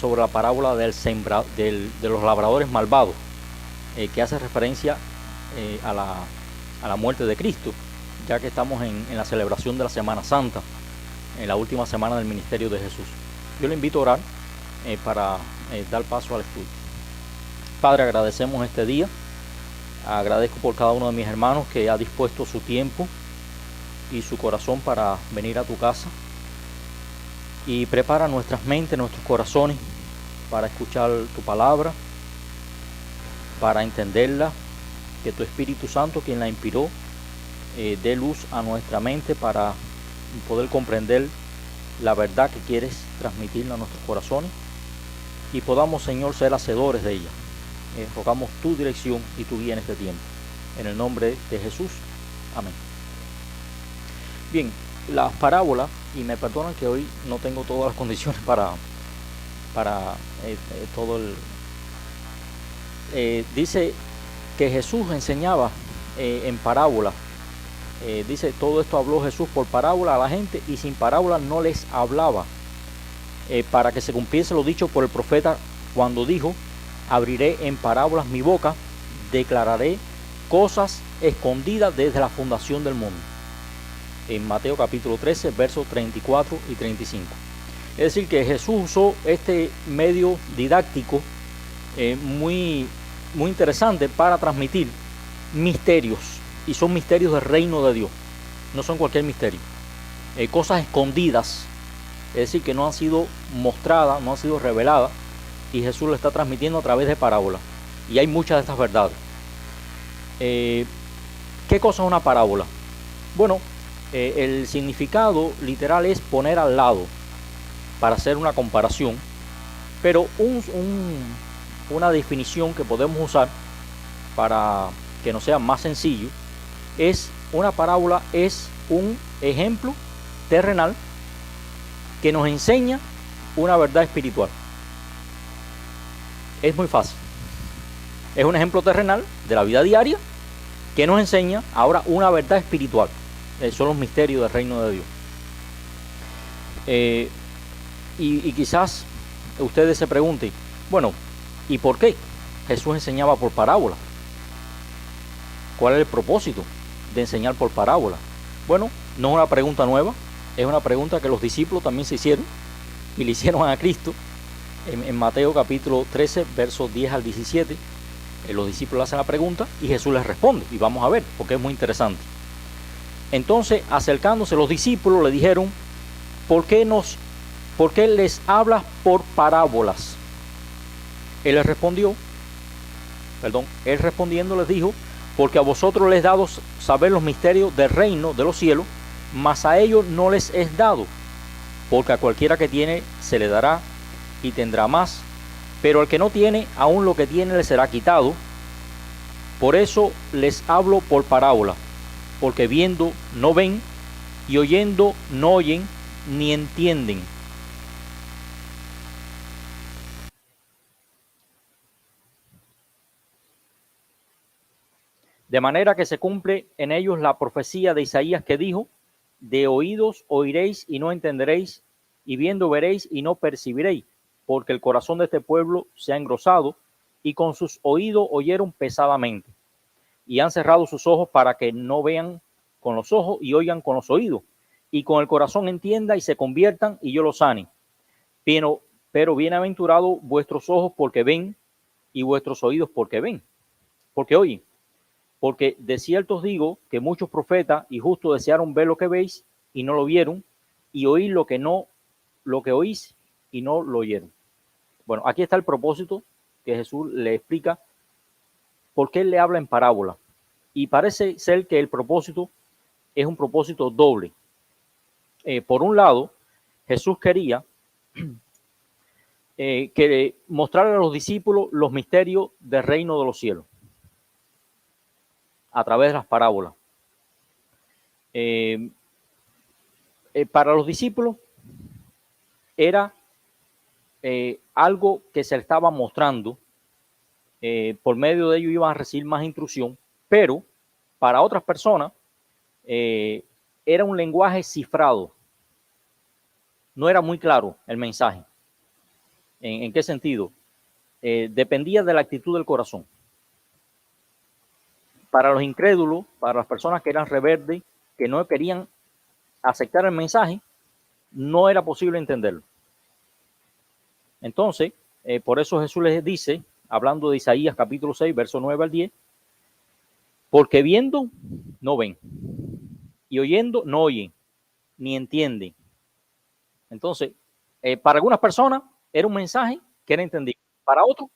sobre la parábola de los labradores malvados, que hace referencia a la muerte de Cristo, ya que estamos en la celebración de la Semana Santa, en la última semana del ministerio de Jesús. Yo le invito a orar para dar paso al estudio. Padre, agradecemos este día, agradezco por cada uno de mis hermanos que ha dispuesto su tiempo y su corazón para venir a tu casa, y prepara nuestras mentes, nuestros corazones para escuchar tu palabra, para entenderla, que tu Espíritu Santo, quien la inspiró, dé luz a nuestra mente para poder comprender la verdad que quieres transmitirla a nuestros corazones, y podamos, Señor, ser hacedores de ella. Rogamos tu dirección y tu guía en este tiempo. En el nombre de Jesús. Amén. Bien, las parábolas, y me perdonan que hoy no tengo todas las condiciones para todo el... dice que Jesús enseñaba en parábola. Dice, todo esto habló Jesús por parábola a la gente, y sin parábola no les hablaba, para que se cumpliese lo dicho por el profeta cuando dijo: abriré en parábolas mi boca, declararé cosas escondidas desde la fundación del mundo. En Mateo capítulo 13, versos 34 y 35. Es decir, que Jesús usó este medio didáctico muy interesante para transmitir misterios, y son misterios del reino de Dios, no son cualquier misterio, cosas escondidas, es decir, que no han sido mostradas, no han sido reveladas, y Jesús lo está transmitiendo a través de parábolas, y hay muchas de estas verdades. ¿Qué cosa es una parábola? Bueno, el significado literal es poner al lado, para hacer una comparación, pero una definición que podemos usar para que nos sea más sencillo es: una parábola es un ejemplo terrenal que nos enseña una verdad espiritual. Es muy fácil. Es un ejemplo terrenal de la vida diaria que nos enseña ahora una verdad espiritual. Son los misterios del reino de Dios. Y quizás ustedes se pregunten, bueno, ¿y por qué Jesús enseñaba por parábola? ¿Cuál es el propósito de enseñar por parábola? Bueno, no es una pregunta nueva, es una pregunta que los discípulos también se hicieron, y le hicieron a Cristo. En Mateo capítulo 13, versos 10 al 17, los discípulos hacen la pregunta y Jesús les responde, y vamos a ver, porque es muy interesante. Entonces, acercándose los discípulos, le dijeron: ¿por qué les hablas por parábolas? Él respondiendo les dijo: porque a vosotros les he dado saber los misterios del reino de los cielos, mas a ellos no les es dado, porque a cualquiera que tiene se le dará y tendrá más, pero al que no tiene, aún lo que tiene le será quitado. Por eso les hablo por parábola, porque viendo no ven, y oyendo no oyen ni entienden. De manera que se cumple en ellos la profecía de Isaías, que dijo: de oídos oiréis y no entenderéis, y viendo veréis y no percibiréis, porque el corazón de este pueblo se ha engrosado, y con sus oídos oyeron pesadamente, y han cerrado sus ojos para que no vean con los ojos y oigan con los oídos, y con el corazón entienda y se conviertan, y yo los sane. Pero bienaventurados vuestros ojos porque ven, y vuestros oídos porque oyen. Porque de cierto os digo que muchos profetas y justos desearon ver lo que veis y no lo vieron, y oír lo que oís y no lo oyeron. Bueno, aquí está el propósito que Jesús le explica por qué él le habla en parábola. Y parece ser que el propósito es un propósito doble. Por un lado, Jesús quería que mostrarle a los discípulos los misterios del reino de los cielos a través de las parábolas. Para los discípulos era algo que se le estaba mostrando, por medio de ello iban a recibir más instrucción, pero para otras personas era un lenguaje cifrado, no era muy claro el mensaje. ¿En qué sentido? Dependía de la actitud del corazón. Para los incrédulos, para las personas que eran rebeldes, que no querían aceptar el mensaje, no era posible entenderlo. Entonces, por eso Jesús les dice, hablando de Isaías capítulo 6, verso 9 al 10, porque viendo, no ven, y oyendo, no oyen, ni entienden. Entonces, para algunas personas era un mensaje que era entendido, para otros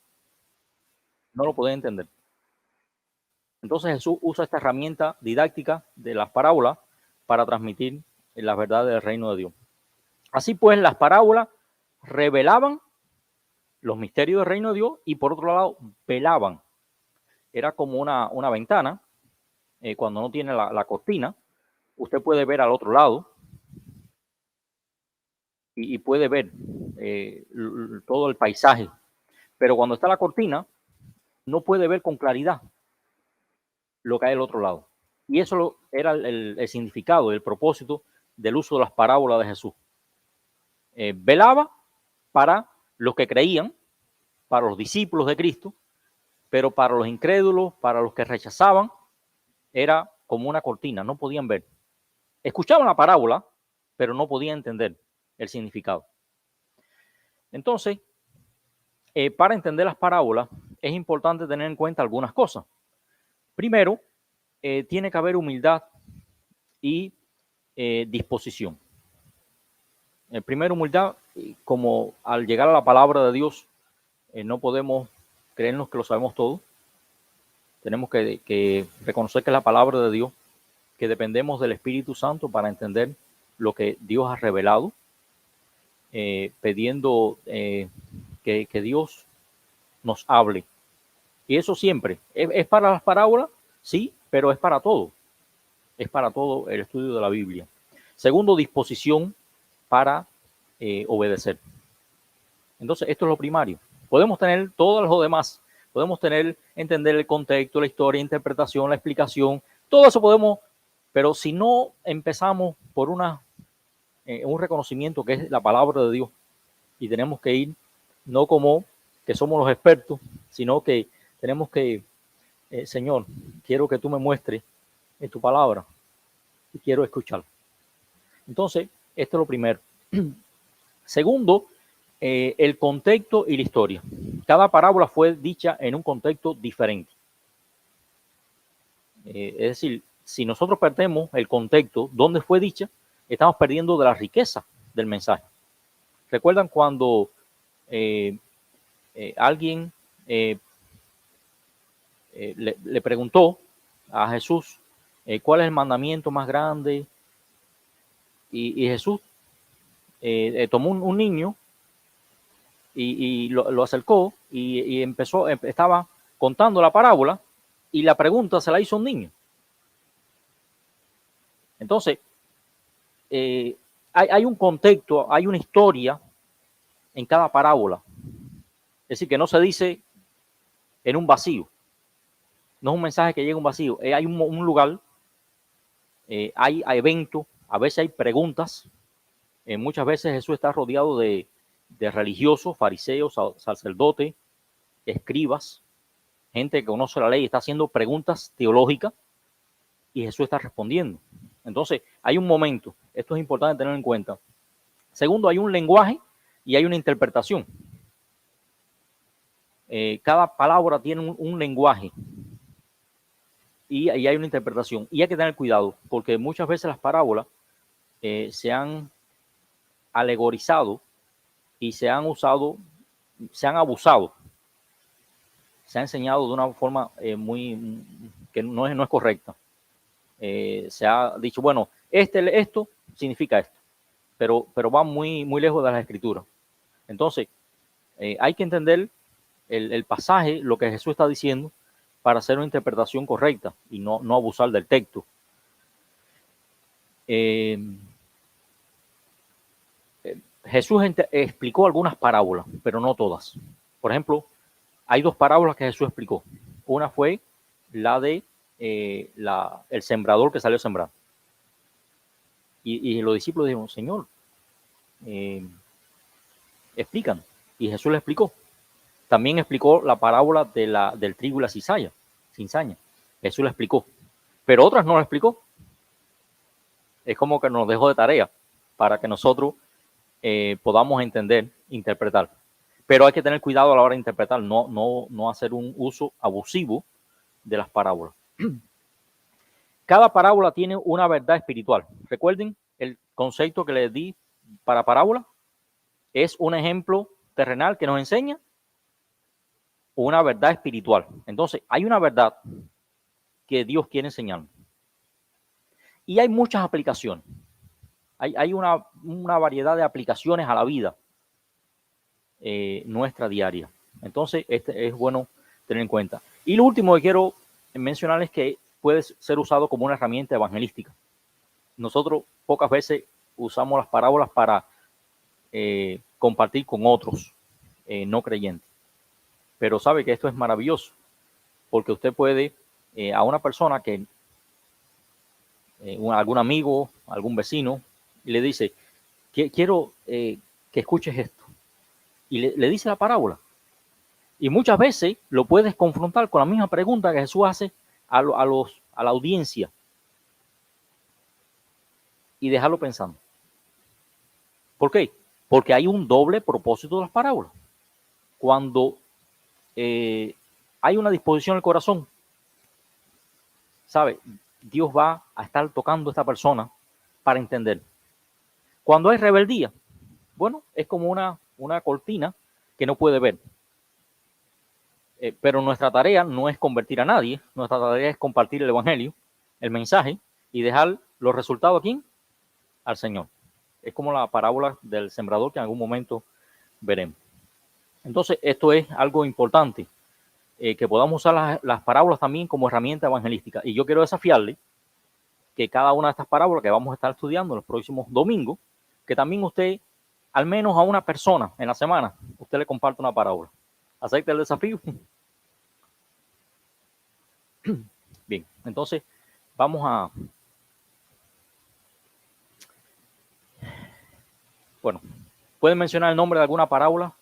no lo podían entender. Entonces Jesús usa esta herramienta didáctica de las parábolas para transmitir las verdades del reino de Dios. Así pues, las parábolas revelaban los misterios del reino de Dios y por otro lado velaban. Era como una ventana, cuando no tiene la cortina, usted puede ver al otro lado y puede ver todo el paisaje, pero cuando está la cortina no puede ver con claridad lo que hay al otro lado. Y eso era el significado, el propósito del uso de las parábolas de Jesús. Velaba para los que creían, para los discípulos de Cristo, pero para los incrédulos, para los que rechazaban, era como una cortina, no podían ver. Escuchaban la parábola, pero no podían entender el significado. Entonces, para entender las parábolas, es importante tener en cuenta algunas cosas. Primero, tiene que haber humildad y disposición. Primero, humildad, como al llegar a la palabra de Dios, no podemos creernos que lo sabemos todo. Tenemos que reconocer que es la palabra de Dios, que dependemos del Espíritu Santo para entender lo que Dios ha revelado, pidiendo que Dios nos hable. Y eso siempre, ¿es para las parábolas? Sí, pero es para todo. Es para todo el estudio de la Biblia. Segundo, disposición para obedecer. Entonces, esto es lo primario. Podemos tener todo lo demás. Podemos entender el contexto, la historia, interpretación, la explicación. Todo eso podemos, pero si no empezamos por un reconocimiento que es la palabra de Dios, y tenemos que ir no como que somos los expertos, sino que tenemos que, Señor, quiero que tú me muestres en tu palabra y quiero escuchar. Entonces, esto es lo primero. Segundo, el contexto y la historia. Cada parábola fue dicha en un contexto diferente. Es decir, si nosotros perdemos el contexto donde fue dicha, estamos perdiendo de la riqueza del mensaje. ¿Recuerdan cuando alguien le preguntó a Jesús cuál es el mandamiento más grande? Y Jesús tomó un niño y lo acercó y estaba contando la parábola y la pregunta se la hizo un niño. Entonces, hay un contexto, hay una historia en cada parábola. Es decir, que no se dice en un vacío. No es un mensaje que llega a un vacío. Hay un lugar, hay eventos, a veces hay preguntas. Muchas veces Jesús está rodeado de religiosos, fariseos, sacerdotes, escribas, gente que conoce la ley, está haciendo preguntas teológicas y Jesús está respondiendo. Entonces, hay un momento, esto es importante tenerlo en cuenta. Segundo, hay un lenguaje y hay una interpretación. Cada palabra tiene un lenguaje y hay una interpretación. Y hay que tener cuidado, porque muchas veces las parábolas se han alegorizado y se han usado, se han abusado, se ha enseñado de una forma que no es correcta. Se ha dicho, bueno, esto significa esto, pero va muy lejos de las escrituras. Entonces, hay que entender el pasaje, lo que Jesús está diciendo, para hacer una interpretación correcta y no abusar del texto. Jesús explicó algunas parábolas, pero no todas. Por ejemplo, hay dos parábolas que Jesús explicó. Una fue la de el sembrador que salió a sembrar. Y los discípulos dijeron, Señor, explícanos. Y Jesús le explicó. También explicó la parábola del trigo y la cizaña. Jesús le explicó. Pero otras no le explicó. Es como que nos dejó de tarea para que nosotros podamos entender, interpretar. Pero hay que tener cuidado a la hora de interpretar, no hacer un uso abusivo de las parábolas. Cada parábola tiene una verdad espiritual. Recuerden el concepto que les di para parábola. Es un ejemplo terrenal que nos enseña una verdad espiritual. Entonces, hay una verdad que Dios quiere enseñarnos. Y hay muchas aplicaciones. Hay una variedad de aplicaciones a la vida nuestra diaria. Entonces, este es bueno tener en cuenta. Y lo último que quiero mencionar es que puede ser usado como una herramienta evangelística. Nosotros pocas veces usamos las parábolas para compartir con otros no creyentes. Pero sabe que esto es maravilloso, porque usted puede a una persona que, algún amigo, algún vecino, y le dice, quiero que escuches esto. Y le dice la parábola. Y muchas veces lo puedes confrontar con la misma pregunta que Jesús hace a la audiencia y dejarlo pensando. ¿Por qué? Porque hay un doble propósito de las parábolas. Cuando hay una disposición en el corazón, ¿sabe? Dios va a estar tocando a esta persona para entender. Cuando hay rebeldía, bueno, es como una cortina que no puede ver. Pero nuestra tarea no es convertir a nadie, nuestra tarea es compartir el evangelio, el mensaje, y dejar los resultados aquí al Señor. Es como la parábola del sembrador que en algún momento veremos. Entonces, esto es algo importante, que podamos usar las parábolas también como herramienta evangelística. Y yo quiero desafiarle que cada una de estas parábolas que vamos a estar estudiando los próximos domingos, que también usted, al menos a una persona en la semana, usted le comparte una parábola. ¿Acepta el desafío? Bien, entonces vamos a... Bueno, ¿pueden mencionar el nombre de alguna parábola?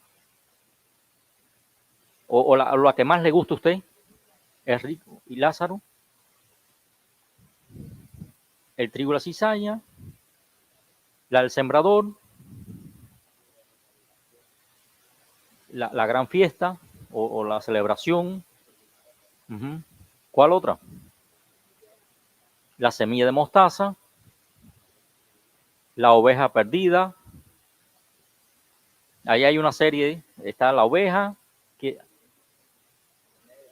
O la que más le gusta a usted, el rico y Lázaro, el trigo y la cizaña, la del sembrador, la gran fiesta o la celebración. Uh-huh. ¿Cuál otra? La semilla de mostaza, la oveja perdida. Ahí hay una serie, está la oveja,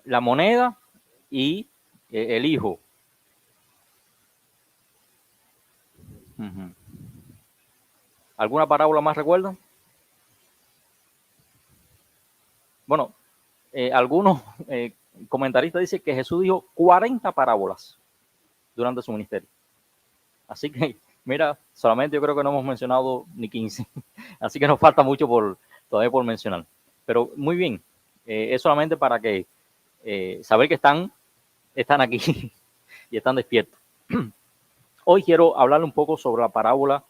la moneda y el hijo. Uh-huh. ¿Alguna parábola más recuerdan? Bueno, algunos comentaristas dicen que Jesús dijo 40 parábolas durante su ministerio. Así que, mira, solamente yo creo que no hemos mencionado ni 15. Así que nos falta mucho todavía por mencionar. Pero muy bien, es solamente para que saber que están aquí y están despiertos. Hoy quiero hablar un poco sobre la parábola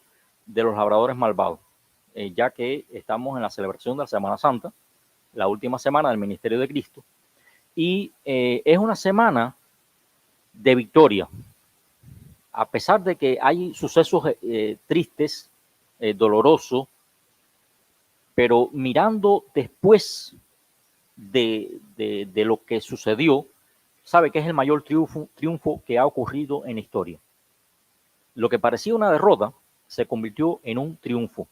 de los labradores malvados, ya que estamos en la celebración de la Semana Santa, la última semana del ministerio de Cristo, y es una semana de victoria. A pesar de que hay sucesos tristes, dolorosos, pero mirando después de lo que sucedió, sabe que es el mayor triunfo que ha ocurrido en la historia. Lo que parecía una derrota se convirtió en un triunfo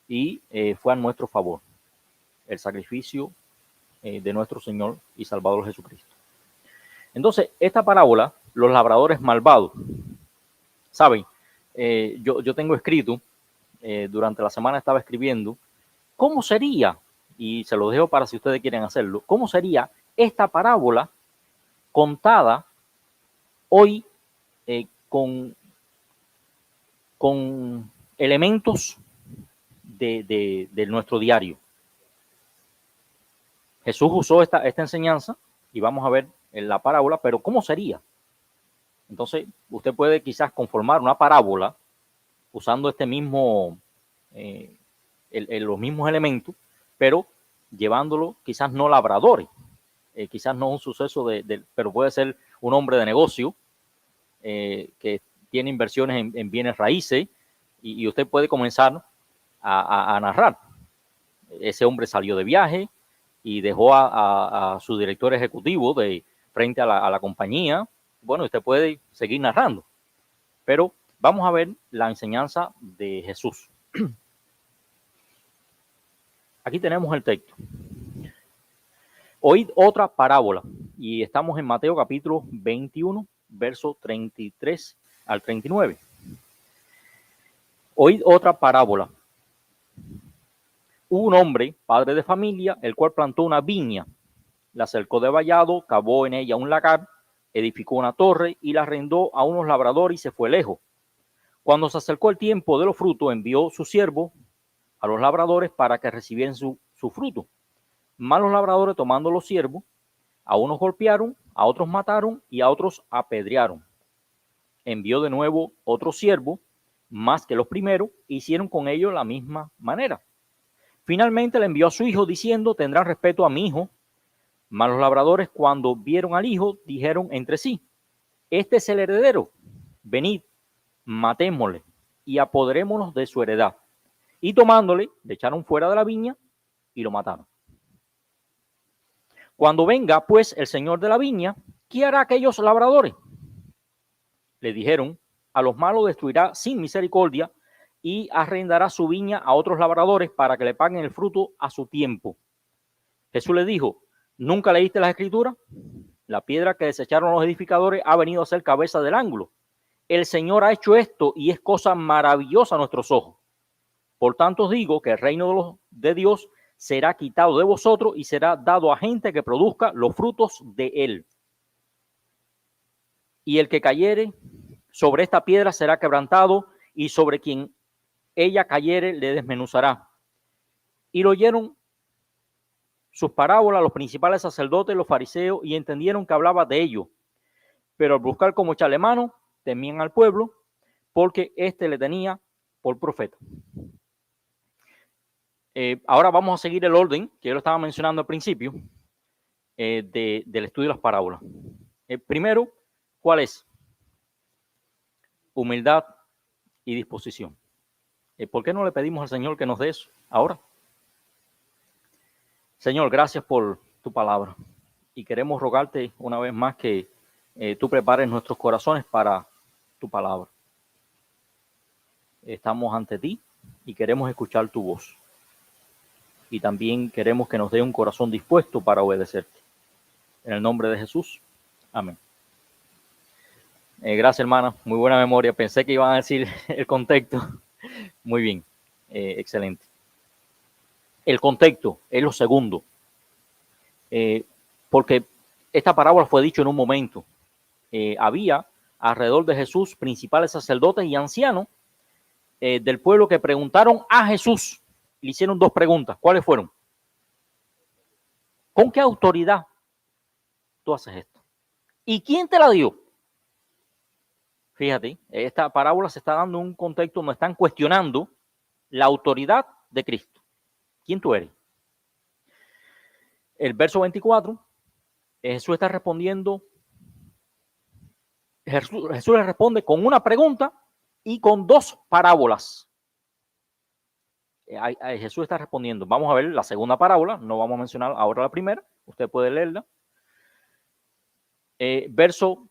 y fue a nuestro favor el sacrificio de nuestro Señor y Salvador Jesucristo. Entonces, esta parábola, los labradores malvados, ¿saben? Yo tengo escrito, durante la semana estaba escribiendo, ¿cómo sería? Y se lo dejo para si ustedes quieren hacerlo. ¿Cómo sería esta parábola contada hoy con elementos de nuestro diario? Jesús usó esta enseñanza y vamos a ver en la parábola, pero ¿cómo sería? Entonces, usted puede quizás conformar una parábola usando este mismo, los mismos elementos, pero llevándolo quizás no labradores, quizás no un suceso pero puede ser un hombre de negocio que tiene inversiones en bienes raíces y usted puede comenzar a narrar. Ese hombre salió de viaje y dejó a su director ejecutivo frente a la compañía. Bueno, usted puede seguir narrando, pero vamos a ver la enseñanza de Jesús. Aquí tenemos el texto. Oíd otra parábola, y estamos en Mateo capítulo 21, verso 33 al 39. Oíd otra parábola. Hubo un hombre, padre de familia, el cual plantó una viña, la cercó de vallado, cavó en ella un lagar, edificó una torre y la arrendó a unos labradores y se fue lejos. Cuando se acercó el tiempo de los frutos, envió su siervo a los labradores para que recibieran su fruto. Mas los labradores, tomando los siervos, a unos golpearon, a otros mataron y a otros apedrearon. Envió de nuevo otro siervo, más que los primeros, hicieron con ellos la misma manera. Finalmente le envió a su hijo diciendo: tendrán respeto a mi hijo. Mas los labradores, cuando vieron al hijo, dijeron entre sí: este es el heredero, venid, matémosle y apoderémonos de su heredad. Y tomándole, le echaron fuera de la viña y lo mataron. Cuando venga pues el señor de la viña, ¿qué hará aquellos labradores? Le dijeron: a los malos destruirá sin misericordia y arrendará su viña a otros labradores para que le paguen el fruto a su tiempo. Jesús le dijo: ¿nunca leíste las escrituras? La piedra que desecharon los edificadores ha venido a ser cabeza del ángulo. El Señor ha hecho esto y es cosa maravillosa a nuestros ojos. Por tanto os digo que el reino de Dios será quitado de vosotros y será dado a gente que produzca los frutos de él. Y el que cayere sobre esta piedra será quebrantado, y sobre quien ella cayere le desmenuzará. Y lo oyeron sus parábolas los principales sacerdotes, los fariseos, y entendieron que hablaba de ellos. Pero al buscar cómo echarle mano, temían al pueblo, porque éste le tenía por profeta. Ahora vamos a seguir el orden que yo lo estaba mencionando al principio del estudio de las parábolas. Primero, ¿cuál es? Humildad y disposición. ¿Por qué no le pedimos al Señor que nos dé eso ahora? Señor, gracias por tu palabra y queremos rogarte una vez más que tú prepares nuestros corazones para tu palabra. Estamos ante ti y queremos escuchar tu voz. Y también queremos que nos dé un corazón dispuesto para obedecerte. En el nombre de Jesús. Amén. Gracias, hermana. Muy buena memoria. Pensé que iban a decir el contexto. Muy bien. Excelente. El contexto es lo segundo. Porque esta parábola fue dicha en un momento. Había alrededor de Jesús principales sacerdotes y ancianos del pueblo que preguntaron a Jesús. Le hicieron dos preguntas. ¿Cuáles fueron? ¿Con qué autoridad tú haces esto? ¿Y quién te la dio? Fíjate, esta parábola se está dando en un contexto donde están cuestionando la autoridad de Cristo. ¿Quién tú eres? El verso 24, Jesús está respondiendo. Jesús le responde con una pregunta y con dos parábolas. Jesús está respondiendo. Vamos a ver la segunda parábola, no vamos a mencionar ahora la primera, usted puede leerla. Verso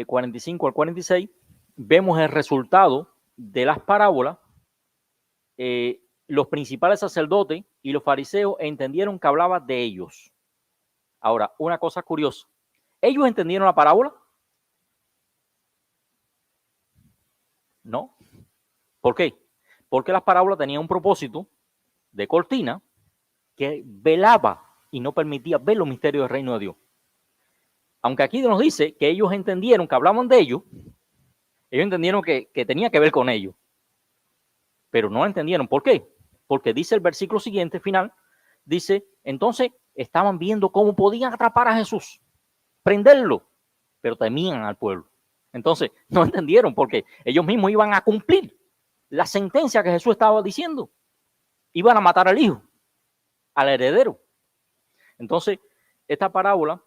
45 al 46, vemos el resultado de las parábolas. Los principales sacerdotes y los fariseos entendieron que hablaba de ellos. Ahora, una cosa curiosa, ¿ellos entendieron la parábola? No. ¿Por qué? Porque las parábolas tenían un propósito de cortina que velaba y no permitía ver los misterios del reino de Dios. Aunque aquí nos dice que ellos entendieron que hablaban de ellos entendieron que tenía que ver con ellos, pero no entendieron. ¿Por qué? Porque dice el versículo siguiente, final, dice, entonces estaban viendo cómo podían atrapar a Jesús, prenderlo, pero temían al pueblo. Entonces no entendieron porque ellos mismos iban a cumplir la sentencia que Jesús estaba diciendo. Iban a matar al hijo. al heredero. Entonces, esta parábola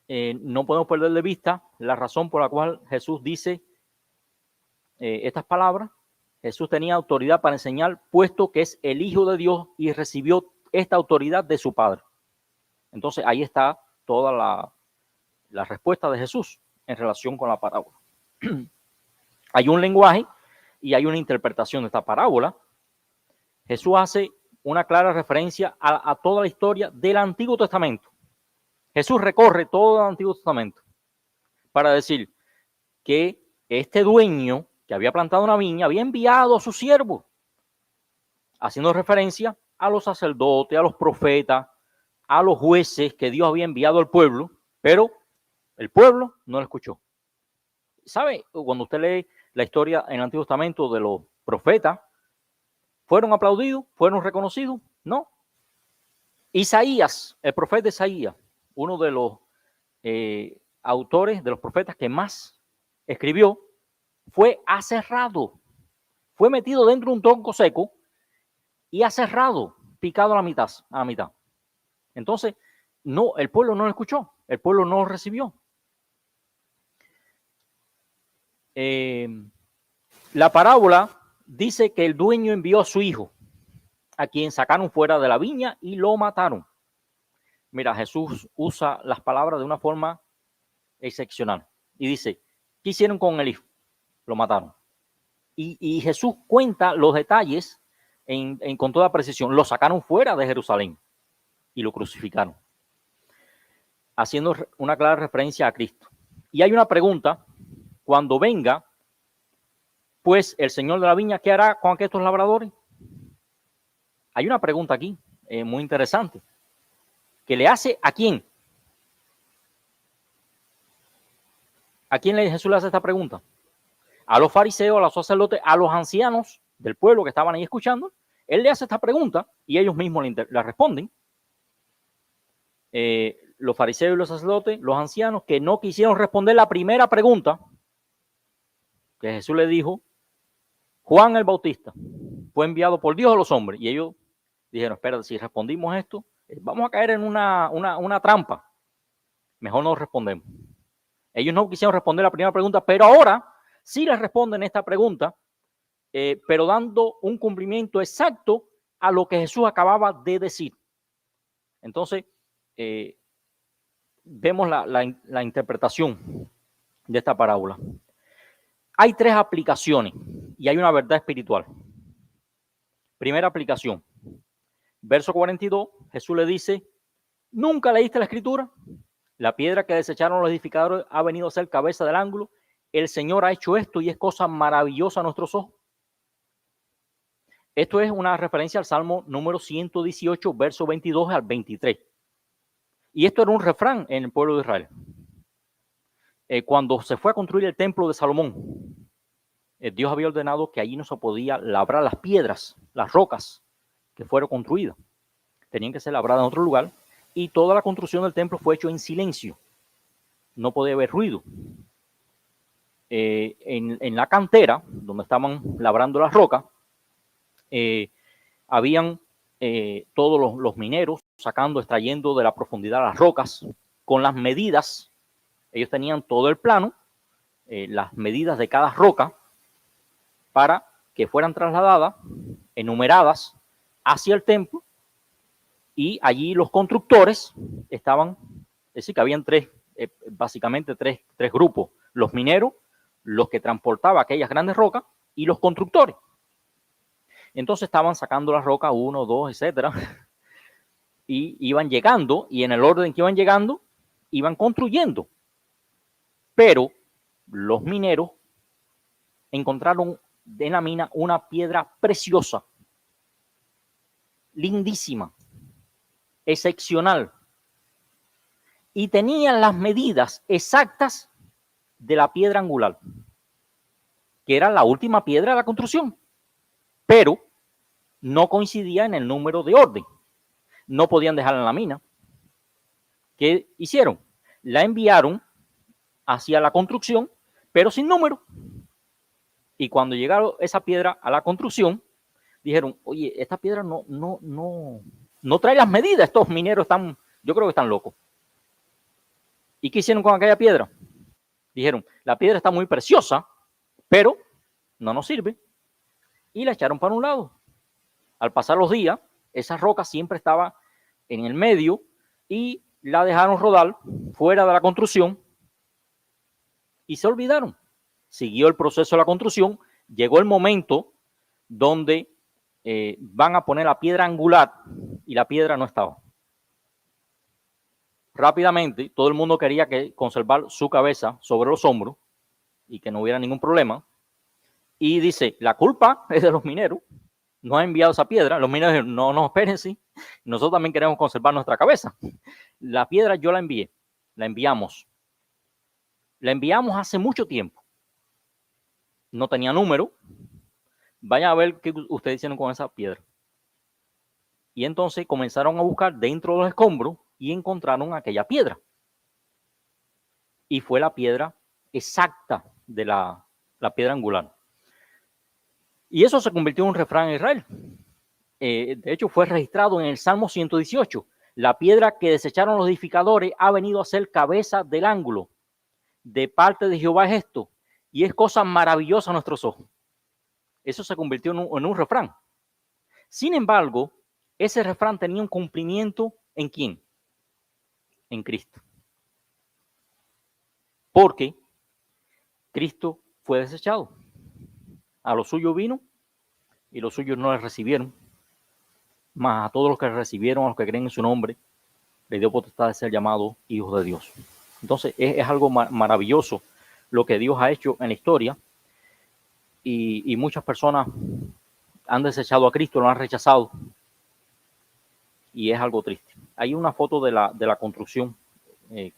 no podemos perder de vista la razón por la cual Jesús dice estas palabras. Jesús tenía autoridad para enseñar, puesto que es el Hijo de Dios y recibió esta autoridad de su Padre. Entonces, ahí está toda la respuesta de Jesús en relación con la parábola. Hay un lenguaje y hay una interpretación de esta parábola. Jesús hace una clara referencia a toda la historia del Antiguo Testamento. Jesús recorre todo el Antiguo Testamento para decir que este dueño que había plantado una viña había enviado a sus siervos, haciendo referencia a los sacerdotes, a los profetas, a los jueces que Dios había enviado al pueblo, pero el pueblo no lo escuchó. ¿Sabe? Cuando usted lee la historia en el Antiguo Testamento de los profetas, ¿fueron aplaudidos? ¿Fueron reconocidos? No. Isaías, el profeta Isaías, uno de los autores de los profetas que más escribió, fue aserrado, fue metido dentro de un tronco seco y aserrado, picado a la mitad. Entonces, no, el pueblo no lo escuchó, el pueblo no lo recibió. La parábola dice que el dueño envió a su hijo, a quien sacaron fuera de la viña y lo mataron. Mira, Jesús usa las palabras de una forma excepcional y dice, ¿qué hicieron con el hijo? Lo mataron. Y Jesús cuenta los detalles con toda precisión. Lo sacaron fuera de Jerusalén y lo crucificaron, haciendo una clara referencia a Cristo. Y hay una pregunta: cuando venga, pues, el Señor de la viña, ¿qué hará con estos labradores? Hay una pregunta aquí muy interesante, que le hace ¿a quién? ¿A quién Jesús le hace esta pregunta? A los fariseos, a los sacerdotes, a los ancianos del pueblo que estaban ahí escuchando. Él le hace esta pregunta y ellos mismos la responden. Los fariseos y los sacerdotes, los ancianos, que no quisieron responder la primera pregunta que Jesús le dijo: Juan el Bautista fue enviado por Dios a los hombres. Y ellos dijeron: espérate, si respondimos esto, vamos a caer en una trampa. Mejor no respondemos. Ellos no quisieron responder la primera pregunta, pero ahora sí les responden esta pregunta, pero dando un cumplimiento exacto a lo que Jesús acababa de decir. Entonces, vemos la interpretación de esta parábola. Hay tres aplicaciones y hay una verdad espiritual. Primera aplicación, verso 42, Jesús le dice: ¿nunca leíste la escritura? La piedra que desecharon los edificadores ha venido a ser cabeza del ángulo. El Señor ha hecho esto y es cosa maravillosa a nuestros ojos. Esto es una referencia al Salmo número 118, verso 22 al 23. Y esto era un refrán en el pueblo de Israel. Cuando se fue a construir el templo de Salomón, Dios había ordenado que allí no se podía labrar las piedras, las rocas que fueron construidas. Tenían que ser labradas en otro lugar, y toda la construcción del templo fue hecho en silencio. No podía haber ruido. En la cantera, donde estaban labrando las rocas, habían todos los mineros extrayendo de la profundidad las rocas con las medidas. Ellos tenían todo el plano, las medidas de cada roca, para que fueran trasladadas, enumeradas hacia el templo, y allí los constructores estaban, es decir, que habían básicamente tres grupos: los mineros, los que transportaban aquellas grandes rocas, y los constructores. Entonces estaban sacando las rocas, 1, 2, etcétera, y iban llegando, y en el orden que iban llegando, iban construyendo. Pero los mineros encontraron en la mina una piedra preciosa, lindísima, excepcional, y tenían las medidas exactas de la piedra angular, que era la última piedra de la construcción, pero no coincidía en el número de orden. No podían dejarla en la mina. ¿Qué hicieron? La enviaron hacia la construcción, pero sin número. Y cuando llegaron esa piedra a la construcción, dijeron: oye, esta piedra no no trae las medidas. Estos mineros están, yo creo que están locos. ¿Y qué hicieron con aquella piedra? Dijeron, la piedra está muy preciosa, pero no nos sirve. Y la echaron para un lado. Al pasar los días, esa roca siempre estaba en el medio y la dejaron rodar fuera de la construcción y se olvidaron. Siguió el proceso de la construcción, llegó el momento donde van a poner la piedra angular y la piedra no estaba. Rápidamente, todo el mundo quería conservar su cabeza sobre los hombros y que no hubiera ningún problema. Y dice, la culpa es de los mineros, no han enviado esa piedra. Los mineros dijeron, no, espérense, nosotros también queremos conservar nuestra cabeza. La piedra yo la envié, la enviamos hace mucho tiempo. No tenía número. Vayan a ver qué ustedes hicieron con esa piedra. Y entonces comenzaron a buscar dentro de los escombros y encontraron aquella piedra. Y fue la piedra exacta de la piedra angular. Y eso se convirtió en un refrán en Israel. De hecho, fue registrado en el Salmo 118. La piedra que desecharon los edificadores ha venido a ser cabeza del ángulo. De parte de Jehová es esto, y es cosa maravillosa a nuestros ojos. Eso se convirtió en un refrán. Sin embargo, ese refrán tenía un cumplimiento ¿en quién? En Cristo. Porque Cristo fue desechado. A los suyos vino y los suyos no le recibieron. Mas a todos los que le recibieron, a los que creen en su nombre, le dio potestad de ser llamados hijos de Dios. Entonces es algo maravilloso lo que Dios ha hecho en la historia, y muchas personas han desechado a Cristo, lo han rechazado, y es algo triste. Hay una foto de la construcción,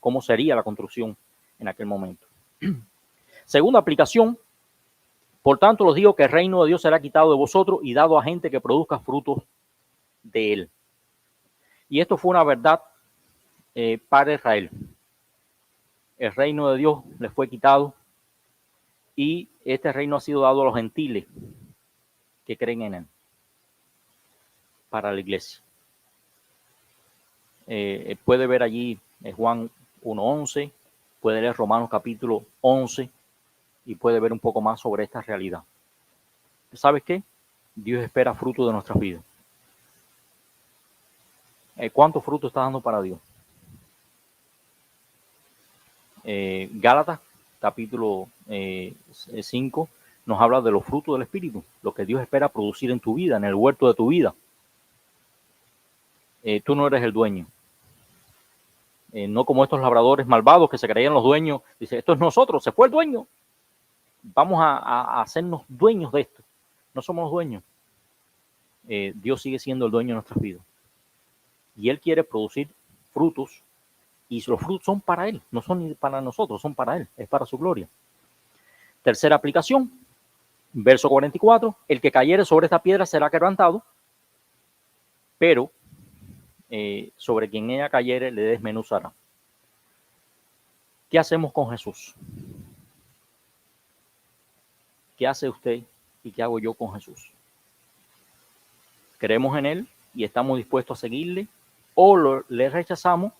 cómo sería la construcción en aquel momento. Segunda aplicación, por tanto os digo que el reino de Dios será quitado de vosotros y dado a gente que produzca frutos de él. Y esto fue una verdad para Israel. El reino de Dios les fue quitado y este reino ha sido dado a los gentiles que creen en él, para la iglesia. Puede ver allí Juan 1:11, puede leer Romanos capítulo 11 y puede ver un poco más sobre esta realidad. ¿Sabes qué? Dios espera fruto de nuestras vidas. ¿Cuánto fruto está dando para Dios? Gálatas capítulo 5 nos habla de los frutos del Espíritu, lo que Dios espera producir en tu vida, en el huerto de tu vida. Tú no eres el dueño. No como estos labradores malvados que se creían los dueños. Dice, esto es nosotros, se fue el dueño. Vamos a hacernos dueños de esto. No somos los dueños. Dios sigue siendo el dueño de nuestras vidas. Y Él quiere producir frutos, y los frutos son para Él, no son ni para nosotros, son para Él, es para su gloria. Tercera aplicación, verso 44, el que cayere sobre esta piedra será quebrantado, pero sobre quien ella cayere le desmenuzará. ¿Qué hacemos con Jesús? ¿Qué hace usted y qué hago yo con Jesús? ¿Creemos en Él y estamos dispuestos a seguirle, o le rechazamos?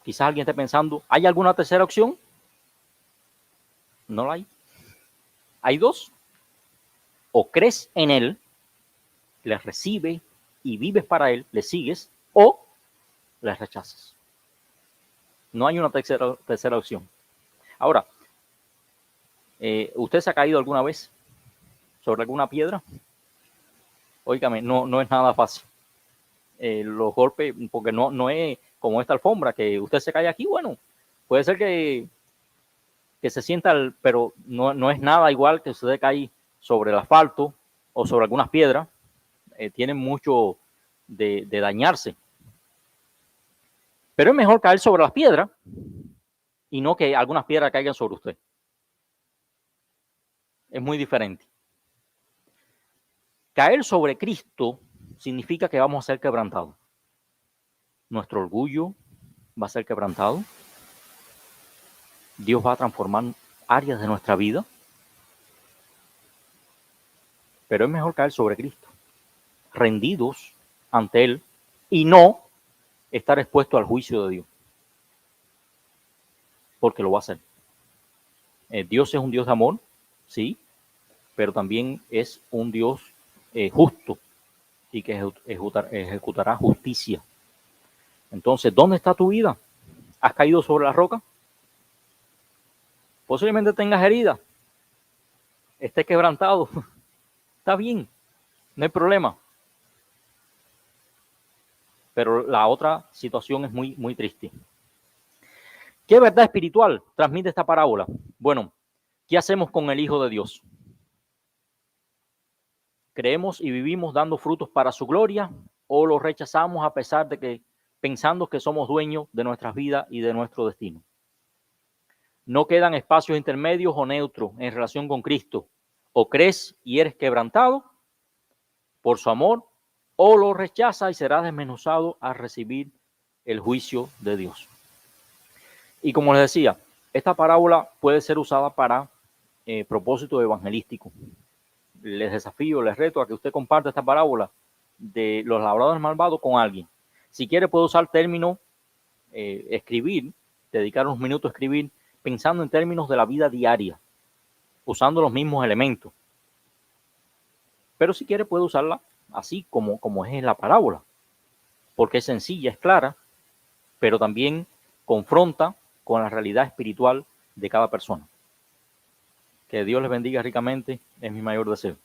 Quizás alguien esté pensando, ¿hay alguna tercera opción? No la hay. Hay dos. O crees en Él, le recibes y vives para Él, le sigues, o le rechazas. No hay una tercera opción. Ahora, ¿usted se ha caído alguna vez sobre alguna piedra? Óigame, no es nada fácil. Los golpes, porque no es como esta alfombra, que usted se cae aquí, bueno, puede ser que se sienta, pero no es nada igual que usted cae sobre el asfalto o sobre algunas piedras. Tienen mucho de dañarse. Pero es mejor caer sobre las piedras y no que algunas piedras caigan sobre usted. Es muy diferente. Caer sobre Cristo significa que vamos a ser quebrantados. Nuestro orgullo va a ser quebrantado. Dios va a transformar áreas de nuestra vida. Pero es mejor caer sobre Cristo. rendidos ante Él y no estar expuesto al juicio de Dios, porque lo va a hacer. Dios es un Dios de amor, sí, pero también es un Dios justo y que ejecutará justicia. Entonces, ¿dónde está tu vida? ¿Has caído sobre la roca? Posiblemente tengas heridas, estés quebrantado. Está bien, no hay problema. Pero la otra situación es muy, muy triste. ¿Qué verdad espiritual transmite esta parábola? Bueno, ¿qué hacemos con el Hijo de Dios? ¿Creemos y vivimos dando frutos para su gloria o lo rechazamos a pesar de que pensando que somos dueños de nuestras vidas y de nuestro destino? No quedan espacios intermedios o neutros en relación con Cristo. O crees y eres quebrantado por su amor, o lo rechazas y serás desmenuzado a recibir el juicio de Dios. Y como les decía, esta parábola puede ser usada para propósito evangelístico. Les desafío, les reto a que usted comparte esta parábola de los labradores malvados con alguien. Si quiere puede usar términos, escribir, dedicar unos minutos a escribir, pensando en términos de la vida diaria, usando los mismos elementos. Pero si quiere puede usarla así como es en la parábola, porque es sencilla, es clara, pero también confronta con la realidad espiritual de cada persona. Que Dios les bendiga ricamente, es mi mayor deseo.